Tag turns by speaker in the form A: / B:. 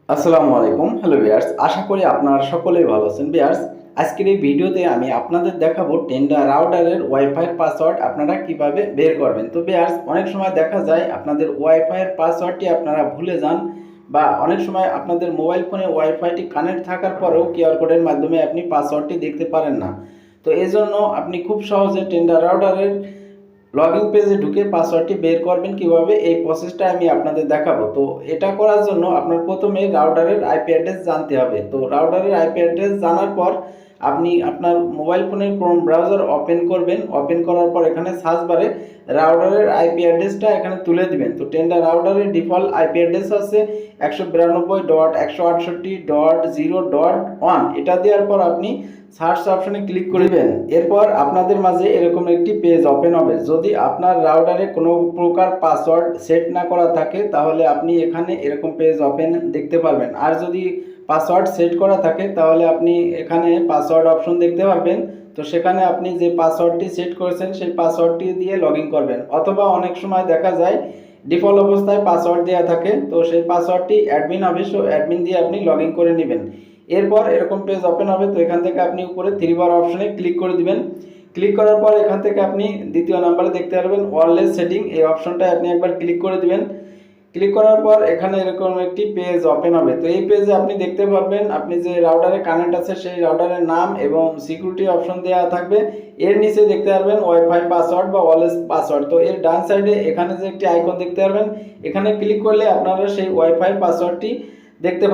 A: আসসালামু আলাইকুম। Hello viewers, আশা করি আপনারা সকলেই ভালো আছেন। ভিউয়ার্স, আজকের এই ভিডিওতে আমি আপনাদের দেখাবো টেন্ডা রাউটারের ওয়াইফাই পাসওয়ার্ড আপনারা কিভাবে বের করবেন। তো ভিউয়ার্স, অনেক সময় দেখা যায় আপনাদের ওয়াইফাই এর পাসওয়ার্ডটি আপনারা ভুলে যান, বা অনেক সময় আপনাদের মোবাইল ফোনে ওয়াইফাইটি কানেক্ট থাকার পরেও কিউআর কোডের মাধ্যমে আপনি পাসওয়ার্ডটি দেখতে পারেন না। তো এজন্য আপনি খুব সহজে টেন্ডা রাউটারের লগইন পেজে ঢুকে পাসওয়ার্ডটি বের করবেন কিভাবে, এই প্রসেসটা আমি আপনাদের দেখাবো। তো এটা করার জন্য আপনার প্রথমে রাউটারের আইপি অ্যাড্রেস জানতে হবে। তো রাউটারের আইপি অ্যাড্রেস জানার পর আপনি আপনার মোবাইল ফোনের ক্রোম ব্রাউজার ওপেন করবেন। ওপেন করার পর এখানে সার্চ বারে রাউটারের আইপি অ্যাড্রেসটা এখানে তুলে দিবেন। তো টেন্ডা রাউটারের ডিফল্ট আইপি অ্যাড্রেস আছে 192.168.0.1। এটা দেওয়ার পর আপনি সার্চ অপশনে ক্লিক করবেন। এরপর আপনাদের মাঝে এরকম একটি পেজ ওপেন হবে। যদি আপনার রাউটারে কোনো প্রকার পাসওয়ার্ড সেট না করা থাকে তাহলে আপনি এখানে এরকম পেজ ওপেন দেখতে পারবেন। আর যদি পাসওয়ার্ড সেট করা থাকে তাহলে আপনি এখানে পাসওয়ার্ড অপশন দেখতে পারবেন। তো সেখানে আপনি যে পাসওয়ার্ডটি সেট করেছেন সেই পাসওয়ার্ডটি দিয়ে লগ ইন করবেন। অথবা অনেক সময় দেখা যায় ডিফল্ট অবস্থায় পাসওয়ার্ড দেওয়া থাকে, তো সেই পাসওয়ার্ডটি অ্যাডমিন হবে, সো অ্যাডমিন দিয়ে আপনি লগ ইন করে নেবেন। এরপর এরকম পেজ ওপেন হবে। তো এখান থেকে আপনি উপরে থ্রি বার অপশনে ক্লিক করে দিবেন। ক্লিক করার পর এখান থেকে আপনি দ্বিতীয় নাম্বারে দেখতে পারবেন ওয়্যারলেস সেটিং, এই অপশনটায় আপনি একবার ক্লিক করে দিবেন। ক্লিক করার পর এখানে এরকম একটি পেজ ওপেন হবে। তো এই পেজে আপনি দেখতে পারবেন আপনি যে রাউটারে কানেক্ট আছে সেই রাউটারের নাম এবং সিকিউরিটি অপশন দেওয়া থাকবে। এর নিচে দেখতে পারবেন ওয়াইফাই পাসওয়ার্ড বা ওয়্যারলেস পাসওয়ার্ড। তো এর ডান সাইডে এখানে যে একটি আইকন দেখতে পারবেন, এখানে ক্লিক করলে আপনারা সেই ওয়াইফাই পাসওয়ার্ডটি দেখতে